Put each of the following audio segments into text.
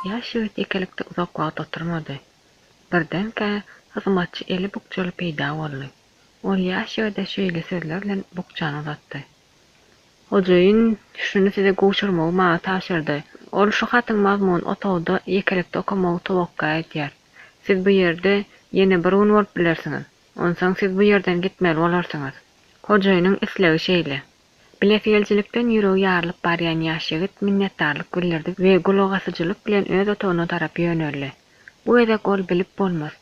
Ýaş ýigit ekelikde uzak wagt oturmady. Birdenkä hyzmatçy eli bukjaly peýda boldy. Ol ýaş ýigide şeýle sözler bilen bukjany uzatdy. "Hojaýyn, şunu size goşurmagy maňa taşyrdy. Ol şu hatyň mazmuny otawda ekelikde okamagy towakka etýär. Siz bu ýerde ýene bir gün bolup bilersiňiz. Onsoň siz bu ýerden gitmeli bolarsyňyz." Hojaýynyň islegi şeýle. Bilefeljilikden ýüregi ýarylyp barýan ýaş ýigit minnetdarlyk bildirdi we gulagasyjylyk bilen öz otawyna tarap ýöneldi. Bu edek ol bilip bolmaz.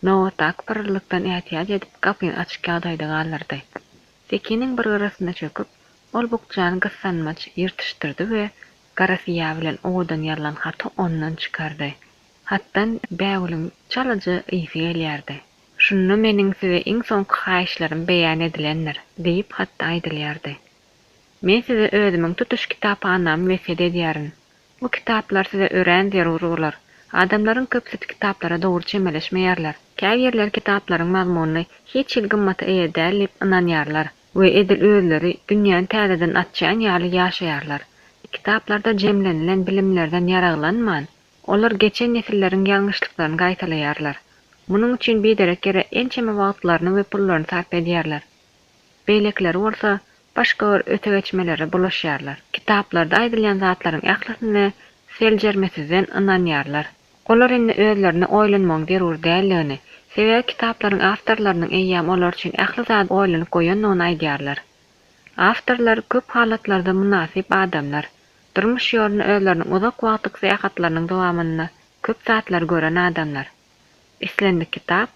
Nowatak birlikden ähtiýat edip gapyny açyk ýagdaýda galdyrdy. Sekiniň bir garasyna çöküp, ol bukjany gyssanmaç ýyrtyşdyrdy we garasyýa bilen owadan ýalan haty ondan çykardy. Hatdan bäwulyň çalajy ysy gelýärdi. "Şunu meniň size iň soňky haýyşlarym beýan edilendir" diýip hatda aýdylýardy. "Men size özümiň tutuş kitaphanamy wesiýet edýärin. Bu kitaplar size ören zerur bolar. Adamlaryň köpseti kitaplara dogry çemeleşmeýärler. Käbir ýerler kitaplaryň mazmunyny hiç il gymmata eýe däl diýip ynanýarlar we edil özleri dünýäni täzeden atjaýan ýaly ýaşaýarlar. Kitaplarda jemlenilen bilimlerden ýaraglanman. Olar geçen nesilleriň ýalňyşlyklaryny gaýtalaýarlar. Munyň üçin biderek ýere ençeme wagtlaryny we pullaryny sarf edýärler. Beýlekleri bolsa başga bir öte geçmelere bulaşýarlar. Kitaplarda aýdylýan zatlaryň ählisinä seljermesizden ynanýarlar. Olar indi özlerini oýlanmagy zerur däldigini, sebäbi kitaplaryň awtorlarynyň eýýäm olar üçin ähli zat oýlanyp goýandygyny aýdýarlar. Awtorlar köp halatlarda munasyp adamlar. Durmuş ýoluny özleriniň uzak wagtlyk seýahatlarynyň dowamyna köp zatlar gören adamlar. Islendi kitap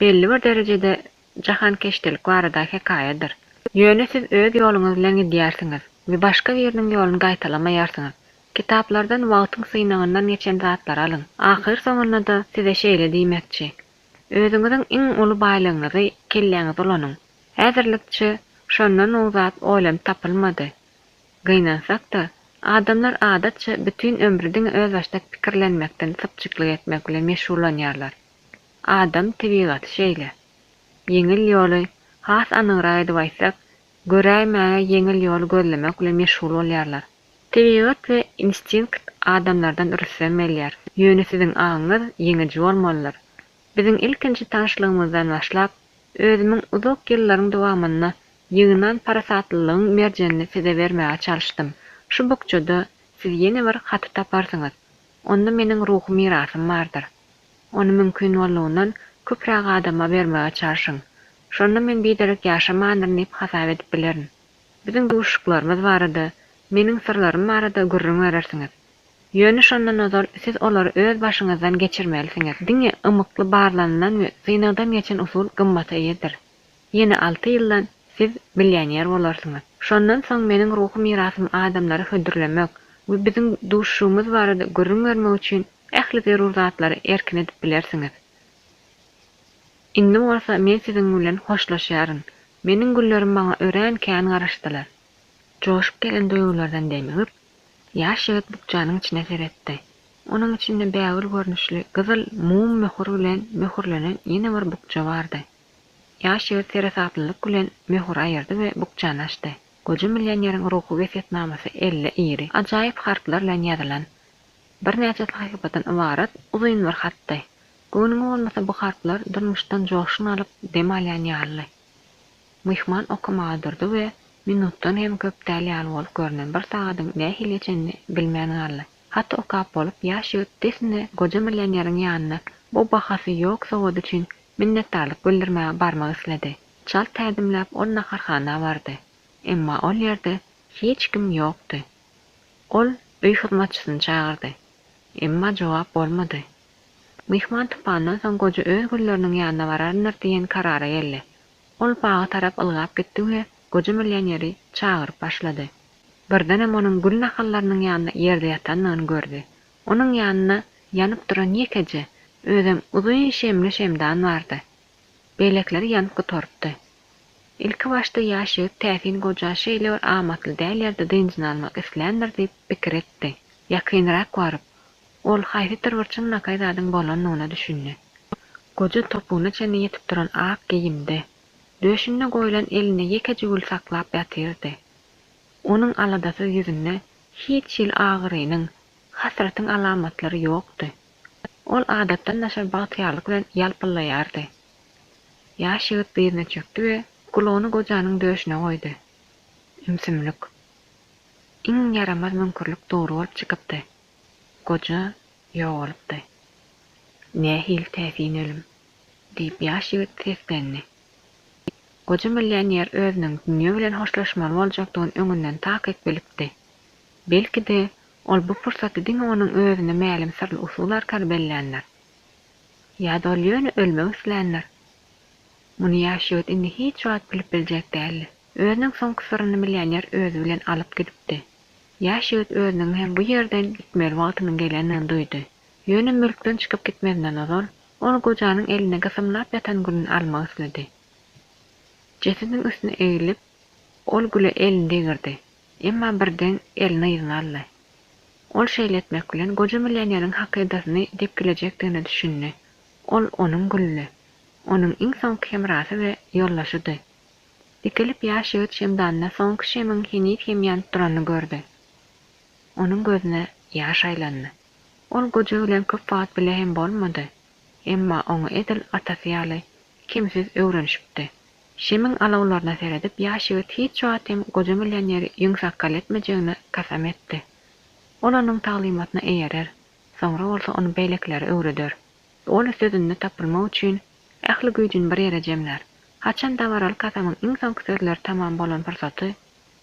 belli bir derejede jahankeşdelik barada hekaýadyr. Ýöne siz öz ýoluňyz bilen gidýärsiňiz we başga biriniň ýoluny gaýtalamaýarsyňyz. Kitaplardan wagtyň syňnagyndan geçen zatlar alyň. Ahyr soňunda da size şeýle diýmekçi. Özüňiziň iň uly baýlygyňyzy kelläňiz bolanyň. Häzirlikçe şondan o zat oýlanyp tapylmady. Gynansak da adamlar adatça bütün ömrüdiň öz başda pikirlenmekden sypçyklyk etmek bilen meşgullanýarlar. Adam tebigaty şeýle. Yeňil ýoly has anyra edip aýtsak, göräýmäge yeňil ýol gözlemek bilen meşgul bolýarlar. Tebigat we instinkt adamlardan üretselmelýär. Ýöne siziň aňyňyz yeňici bolmalydyr. Biziň ilkinji tanyşlygymyzdan başlap, özümiň uzak ýyllaryň dowamyna ýygynan parasatlylygyň merjenini size bermäge çalyşdym. Şu bukjada siz ýene bir haty taparsyňyz. Onda meniň ruhy mirasym bardyr. Onu mümkin bolýandan köpräk adama bermäge çalyşyň. Şonda men biderek ýaşamanyny hasap edip bilerin. Biziň duşuklarymyz barada, meniň sırlarym barada gürrüň berersiňiz. Ýöne şondan ozal siz olary öz başyňyzdan geçirmelisiňiz. Diňe ymykly barlanan we synagdan geçen usul gymmata eýedir. Ýene 6 ýyldan siz bilýänýär bolarsyňyz. Şondan soň meniň ruhy mirasym adamlary hödürlemek we biziň duşumyz barada gürrüň bermek üçin ähli zerur zatlary erkin edip bilersiňiz. Indi bolsa men siziň bilen hoşlaşýaryn. Meniň güllerim maňa ören kän garaşdylar. Joşup gelen duýgulardan demegip, ýaş ýigit bukjanyň içine seretdi. Onuň içinde bäwül görnüşli, gyzyl mum möhür bilen möhürlenen ýene bir bukja bardy. Ýaş ýigit serasatlylyk bilen möhür aýyrdy we bukjany açdy. Goja millioneryň ruhy wesiýetnamasy 50 iri, ajaýyp harflar bilen ýazylan. Bir näçe sahypadan ibarat uzun bir hatdy. Göwnüň bolmasa bu harflar durmuşdan joşun alyp dem alýan ýaly. Mehman okamagy durdy we minutdan hem köp däl ýaly bolup görünen bir sagatyň nähili ekenini bilmän ýaly. Hatda okap bolup ýaş ýigit desine goja millioneryň ýanyna bu bahasy ýok sowady üçin minnetdarlyk bildirmäge barmak isledi. Çal täzimläp onna harhana bardy. Emma ol ýerde hiç kim ýokdy. Ol öý hyzmatçysyny çağırdy. Emma jogap bolmady. Mehman tupandan soň goja öz gülleriniň ýanyna barardyr diýen karara geldi. Ol baga tarap ylgap gitdi we goja millioneri çağıryp başlady. Birden hem onuň gül nakallarynyň ýanyna ýerde ýatanlygyny gördi. Onuň ýanyna ýanyp duran ýekeje özüm uzun şemli şemdan bardy. Beýlekleri ýanyp gotorupdy. Ilki başda ýaş ýigit täsin goja şeýle bir amatly däl ýerde dynjyny almak islendir diýip pikir etdi. Ýakynrak baryp, ol haýsydyr bir çynlakaý zadyň bolanlygyna düşündi. Goja topugyna çenli ýetip duran ak geyimde, döşünde goýulan eline ýekeje gül saklap ýatyrdy. Onuň aladasy ýüzünde hiç ýyl agyrynyň, hasratyň alamatlary ýokdy. Ol adatdan naşar bagtyrlyk bilen ýalpylaýardy. Ýaş ýigit birine çökdi we gulony gojanyň döşüne goýdy. Imsimlik. Iň yaramaz mümkürlik dogry bolup çykypdy. Goja ýogalypdy. Nähil täsin ölüm, diýip ýaş ýigit seslendi. Goja millioner özüniň dünýä bilen hoşlaşmaly boljakdygyny öňünden takyp bilipdi. Belki de ol bu fursaty diňe onuň özüne mälim sirli usul arkady bellenler. Ýa-da ol ýöne ölmek islenler. Muny ýaş ýigit indi hiç wagt bilip biljek däl. Özüniň soňky syryny millioner özü bilen alyp gidipdi. Ýaş ýigit özüniň hem bu ýerden gitmeli wagtynyň gelenini duýdy. Ýöne mülkden çykyp gitmezden ozal, ol gojanyň eline gysymlap ýatan gülüni almak isledi. Jesediň üstüne eğilip, ol güle elini degirdi. Emma birden elini ýygyna aldy. Ol şeýle etmek bilen goja millioneriň hakydatyny depkiljekdigini düşündi. Ol onuň güllü, onuň iň soňky hemrasy we ýollaşydy. Dikilip ýaş ýigit şemdanna soňky şemiň hinit hem ýanyp duranyny gördi. Onuň gözüne ýaş aýlandy. Ol goja bilen köp wagt bile hem bolmady. Emma oňa edil atasy ýaly kimsiz öwrenişipdi. Şemiň alawlaryna seredip ýaş ýigit hiç wagt hem goja millioneri ýüňsakal etmejegine kasam etdi. Ol onuň taýlymatyna eýerer, soňra bolsa onu beýlekleri öwreder. Ol sözünde tapylmak üçin ähli güýjüni bir ýere jemler. Haçan da baral kasamyň iň soňky sözleri tamam bolan fursaty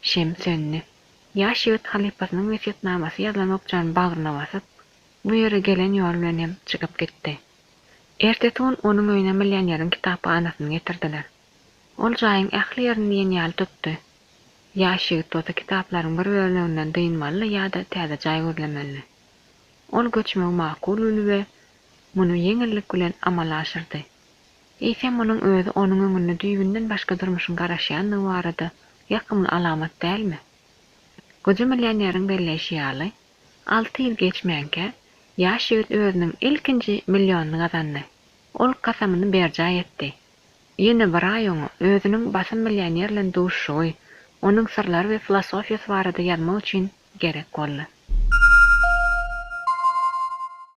şem sönni. Ýaş ýigit halipasynyň wesiýetnamasy ýazylan okjany bagryna basyp, bu ýere gelen ýol bilen hem çykyp gitdi. Ertesi gün onuň öýüne millioneriň kitapxanasyny getirdiler. Ol jaýyň ähli ýerini diýen ýaly tutdy. Ýaş ýigit bolsa kitaplaryň bir bölüginden dyňmaly ýa-da täze jaý gözlemeli. Ol göçmek makul bildi we muny ýeňillik bilen amala aşyrdy. Eýsem onuň özü onuň öňünde düýbünden başga durmuşyň garaşýanlygy barada ýakymly alamat dälmi? Goja millioneriň belleşi ýaly 6 ýyl geçmänke ýaş ýigit özüniň ilkinji millionyny gazandy. Ol kasamyny berjä etdi. Ýene bir aý oňa özüniň basym millioner bilen duşuşy, onuň sirleri we filosofiýasy barada ýazmak üçin gerek boldy.